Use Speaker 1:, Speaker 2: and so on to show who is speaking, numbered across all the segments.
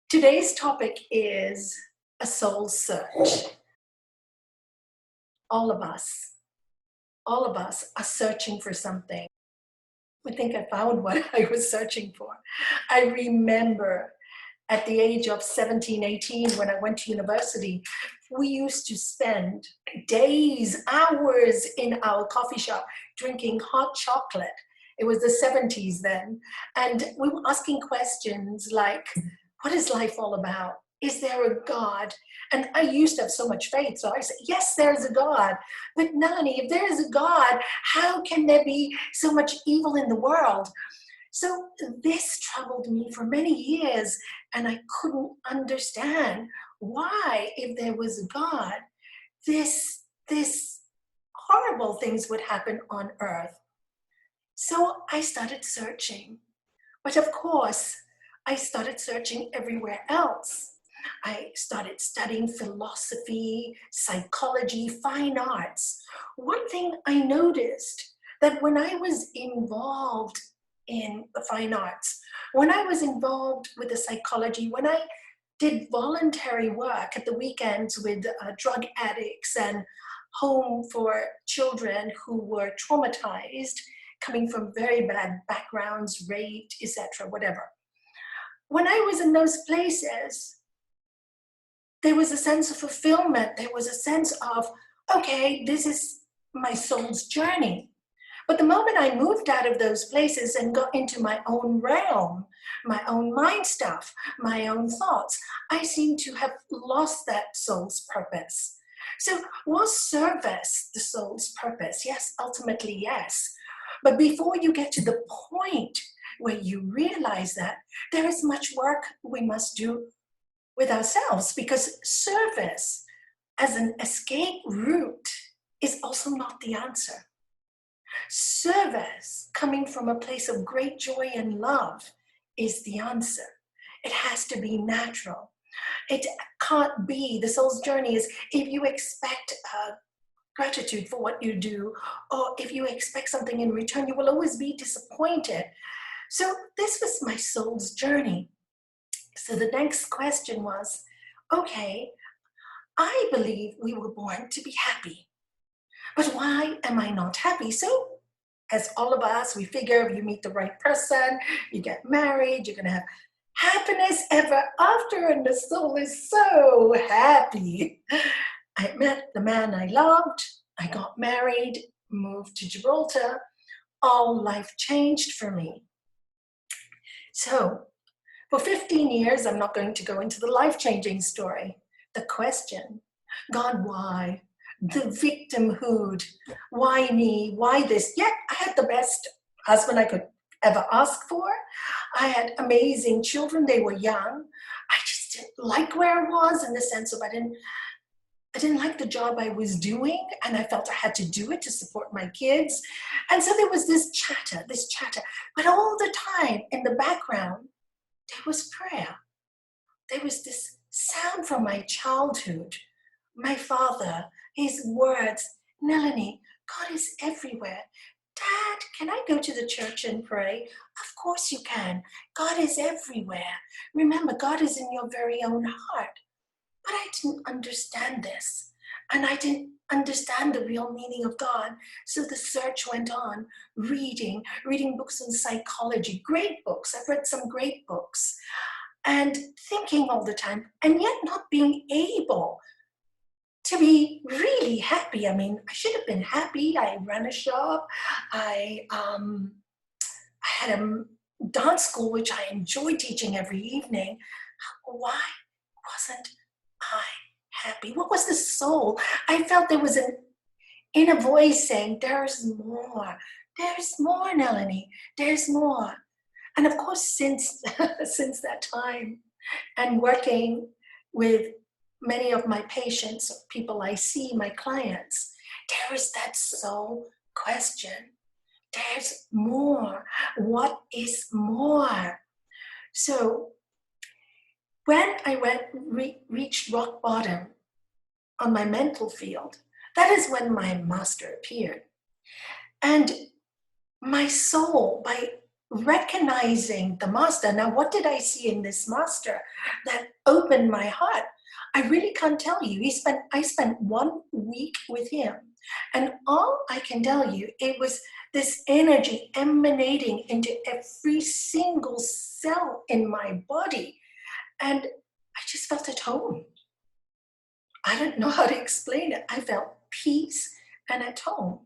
Speaker 1: Today's topic is a soul search. All of us, all of us are searching for something. I think I found what I was searching for. I remember at the age of 17, 18, when I went to university, we used to spend days, hours in our coffee shop drinking hot chocolate. It was the 70s then. And we were asking questions like, what is life all about? Is there a God? And I used to have so much faith. So I said, yes, there's a God. But Nalanie, if there is a God, how can there be so much evil in the world? So this troubled me for many years, and I couldn't understand why, if there was a God, this horrible things would happen on earth. So I started searching. But of course, I started searching everywhere else. I started studying philosophy, psychology, fine arts. One thing I noticed that when I was involved in the fine arts, when I was involved with the psychology, when I did voluntary work at the weekends with drug addicts and home for children who were traumatized, coming from very bad backgrounds, raped, etc., whatever. When I was in those places, there was a sense of fulfillment. There was a sense of, okay, this is my soul's journey. But the moment I moved out of those places and got into my own realm, my own mind stuff, my own thoughts, I seem to have lost that soul's purpose. So was service the soul's purpose? Yes, ultimately, yes. But before you get to the point where you realize that, there is much work we must do with ourselves, because service as an escape route is also not the answer. Service coming from a place of great joy and love is the answer. It has to be natural. It can't be, the soul's journey is, if you expect gratitude for what you do, or if you expect something in return, you will always be disappointed. So this was my soul's journey. So the next question was, okay, I believe we were born to be happy, but why am I not happy? So as all of us, we figure if you meet the right person, you get married, you're gonna have happiness ever after, and the soul is so happy. I met the man I loved, I got married, moved to Gibraltar, all life changed for me. So for 15 years, I'm not going to go into the life-changing story. The question, God, why? The victimhood, why me? Why this? Yet I had the best husband I could ever ask for. I had amazing children. They were young. I just didn't like where I was, in the sense of I didn't like the job I was doing, and I felt I had to do it to support my kids. And so there was this chatter. But all the time in the background, there was prayer. There was this sound from my childhood. My father, his words, Nalanie, God is everywhere. Dad, can I go to the church and pray? Of course you can. God is everywhere. Remember, God is in your very own heart. But I didn't understand this. And I didn't understand the real meaning of God. So the search went on, reading books on psychology, great books. I've read some great books. And thinking all the time, and yet not being able to be really happy. I mean, I should have been happy. I ran a shop. I had a dance school, which I enjoyed teaching every evening. Why wasn't I happy? What was the soul? I felt there was an inner voice saying, there's more. There's more, Nalanie. There's more. And of course, since that time, and working with many of my patients, people I see, my clients, there is that soul question. There's more. What is more? So when I reached rock bottom on my mental field, that is when my master appeared. And my soul, by recognizing the master. Now, what did I see in this master that opened my heart? I really can't tell you. I spent 1 week with him, and all I can tell you, it was this energy emanating into every single cell in my body, and I just felt at home. I don't know how to explain it. I felt peace and at home.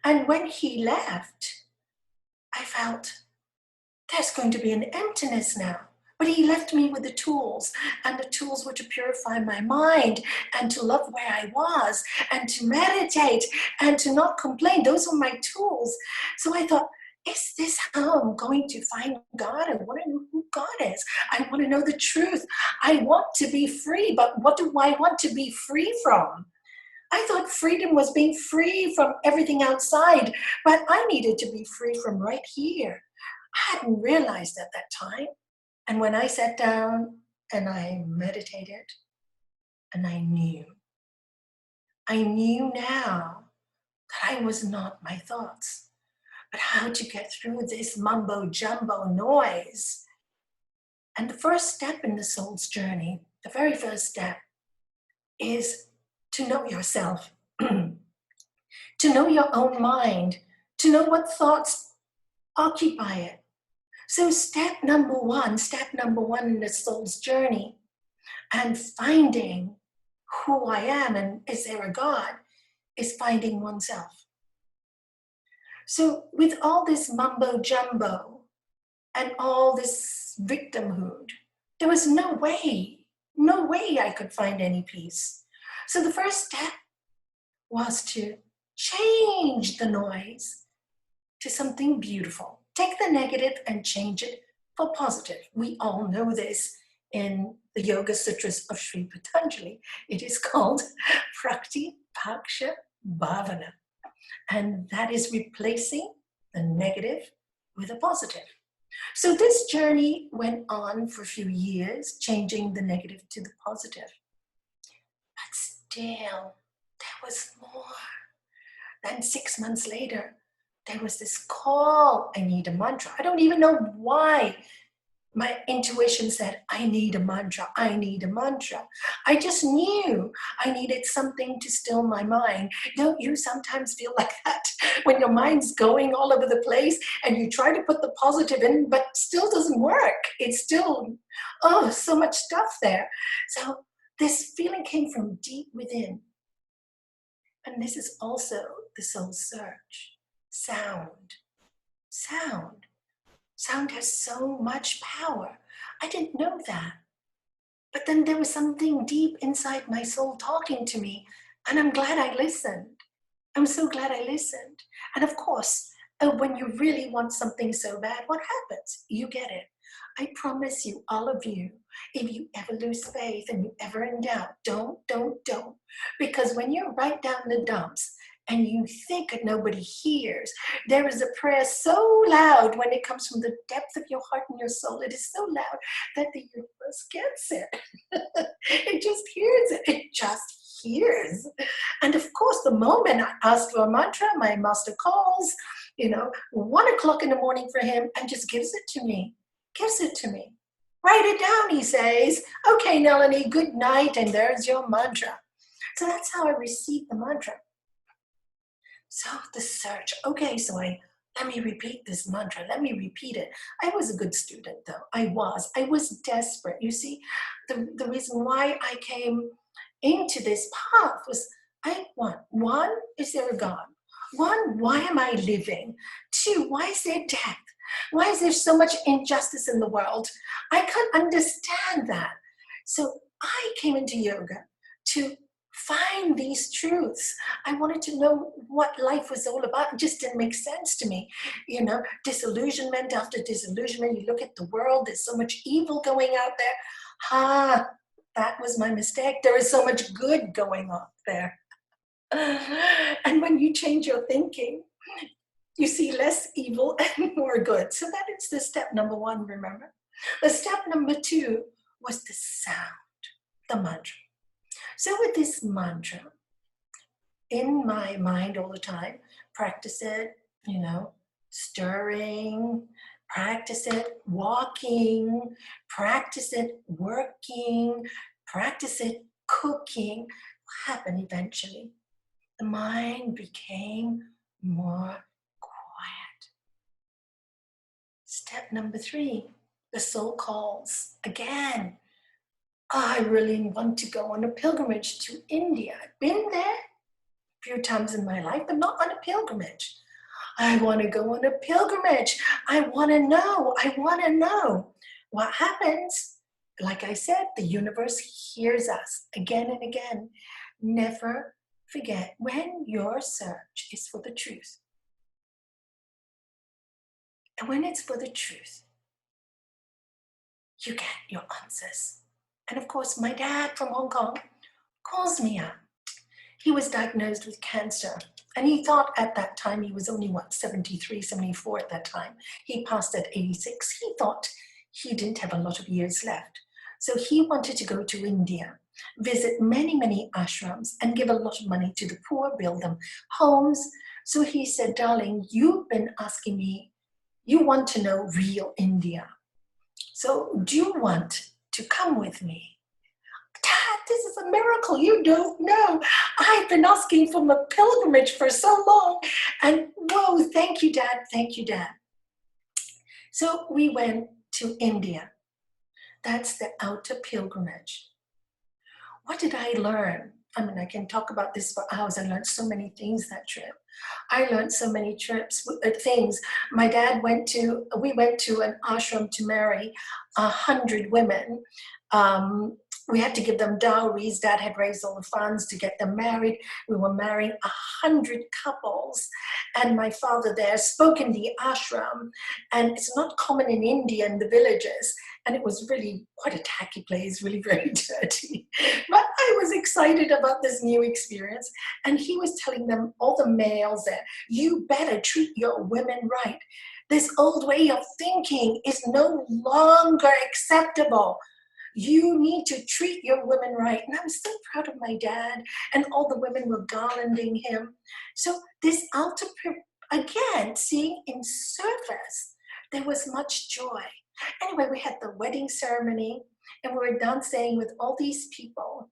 Speaker 1: And when he left, I felt there's going to be an emptiness now. But he left me with the tools, and the tools were to purify my mind and to love where I was and to meditate and to not complain. Those were my tools. So I thought, is this how I'm going to find God? I want to know who God is. I want to know the truth. I want to be free, but what do I want to be free from? I thought freedom was being free from everything outside, but I needed to be free from right here. I hadn't realized at that time. And when I sat down and I meditated, and I knew now that I was not my thoughts, but how to get through this mumbo jumbo noise. And the first step in the soul's journey, the very first step, is to know yourself, to know your own mind, to know what thoughts occupy it. So step number one in the soul's journey and finding who I am and is there a God is finding oneself. So with all this mumbo jumbo and all this victimhood, there was no way I could find any peace. So the first step was to change the noise to something beautiful. Take the negative and change it for positive. We all know this in the Yoga Sutras of Sri Patanjali. It is called Praktipaksha Bhavana. And that is replacing the negative with a positive. So this journey went on for a few years, changing the negative to the positive. But still, there was more. Then 6 months later, there was this call, I need a mantra. I don't even know why. My intuition said, I need a mantra, I need a mantra. I just knew I needed something to still my mind. Don't you sometimes feel like that? When your mind's going all over the place and you try to put the positive in, but still doesn't work. It's still, so much stuff there. So this feeling came from deep within. And this is also the soul's search. Sound. Sound has so much power. I didn't know that. But then there was something deep inside my soul talking to me, and I'm glad I listened. I'm so glad I listened. And of course, when you really want something so bad, what happens? You get it. I promise you, all of you, if you ever lose faith and you ever in doubt, don't. Because when you're right down the dumps and you think that nobody hears, there is a prayer so loud when it comes from the depth of your heart and your soul. It is so loud that the universe gets it. It just hears it. It just hears. And of course, the moment I ask for a mantra, my master calls, 1 o'clock in the morning for him and just gives it to me. Write it down, he says. Okay, Nalanie, good night, and there's your mantra. So that's how I received the mantra. So the search. Okay, so let me repeat this mantra. Let me repeat it. I was a good student, though. I was desperate. You see, the reason why I came into this path was I want, one, is there a God? One, why am I living? Two, why is there death? Why is there so much injustice in the world? I can't understand that. So I came into yoga to find these truths. I wanted to know what life was all about. It just didn't make sense to me. Disillusionment after disillusionment. You look at the world, there's so much evil going out there. That was my mistake. There is so much good going on there. And when you change your thinking, you see less evil and more good. So that is the step number one, remember? The step number two was the sound, the mantra. So with this mantra, in my mind all the time, practice it, stirring, practice it walking, practice it working, practice it cooking. What happened eventually? The mind became more quiet. Step number 3, the soul calls again. I really want to go on a pilgrimage to India. I've been there a few times in my life, but not on a pilgrimage. I want to go on a pilgrimage. I want to know. I want to know. What happens? Like I said, the universe hears us again and again. Never forget when your search is for the truth. And when it's for the truth, you get your answers. And of course, my dad from Hong Kong calls me up. He was diagnosed with cancer. And he thought at that time, he was only, 73, 74 at that time. He passed at 86. He thought he didn't have a lot of years left. So he wanted to go to India, visit many, many ashrams, and give a lot of money to the poor, build them homes. So he said, darling, you've been asking me, you want to know real India. So do you want to come with me? Dad, this is a miracle. You don't know. I've been asking for a pilgrimage for so long. And whoa, thank you, Dad. Thank you, Dad. So we went to India. That's the outer pilgrimage. What did I learn? I mean, I can talk about this for hours. I learned so many things that trip. I learned so many things. My dad we went to an ashram to marry 100 women. We had to give them dowries. Dad had raised all the funds to get them married. We were marrying 100 couples. And my father there spoke in the ashram. And it's not common in India in the villages. And it was really quite a tacky place, really very dirty. But I was excited about this new experience. And he was telling them, all the males there, you better treat your women right. This old way of thinking is no longer acceptable. You need to treat your women right. And I was so proud of my dad, and all the women were garlanding him. So this outer, again, seeing in surface, there was much joy. Anyway, we had the wedding ceremony, and we were dancing with all these people.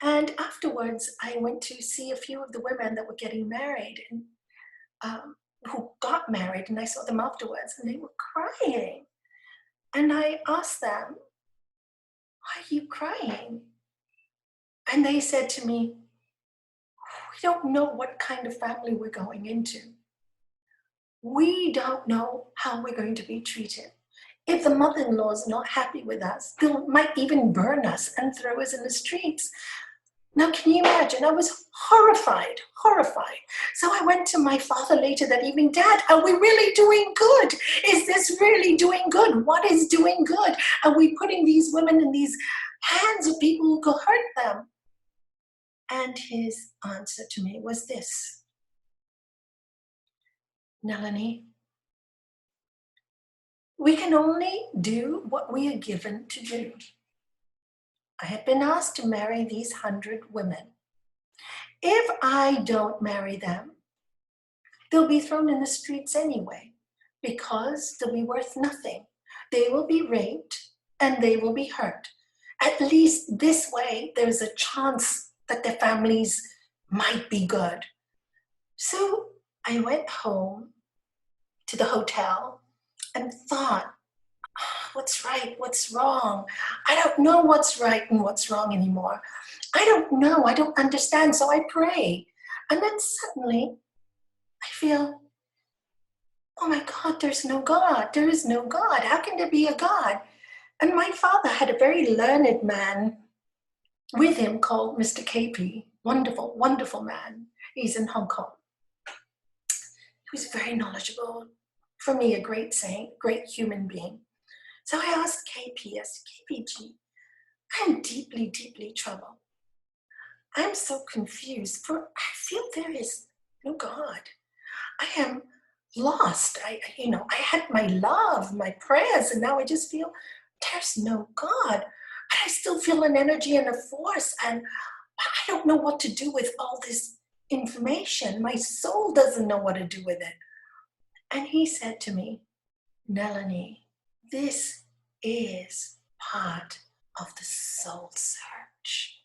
Speaker 1: And afterwards, I went to see a few of the women that were getting married, and who got married, and I saw them afterwards, and they were crying. And I asked them, why are you crying? And they said to me, we don't know what kind of family we're going into. We don't know how we're going to be treated. If the mother-in-law is not happy with us, they might even burn us and throw us in the streets. Now, can you imagine? I was horrified. So I went to my father later that evening, Dad, are we really doing good? Is this really doing good? What is doing good? Are we putting these women in these hands of people who could hurt them? And his answer to me was this: Nalanie, we can only do what we are given to do. I have been asked to marry these 100 women. If I don't marry them, they'll be thrown in the streets anyway, because they'll be worth nothing. They will be raped and they will be hurt. At least this way, there's a chance that their families might be good. So I went home to the hotel and thought, what's right, what's wrong? I don't know what's right and what's wrong anymore. I don't know, I don't understand, so I pray. And then suddenly, I feel, oh my God, there's no God. There is no God. How can there be a God? And my father had a very learned man with him called Mr. KP. Wonderful, wonderful man. He's in Hong Kong. He was very knowledgeable. For me, a great saint, great human being. So I asked KP, I said, KPG, I'm deeply, deeply troubled. I'm so confused, for I feel there is no God. I am lost. I had my love, my prayers, and now I just feel there's no God. But I still feel an energy and a force, and I don't know what to do with all this information. My soul doesn't know what to do with it. And he said to me, Nalanie, this is part of the soul search.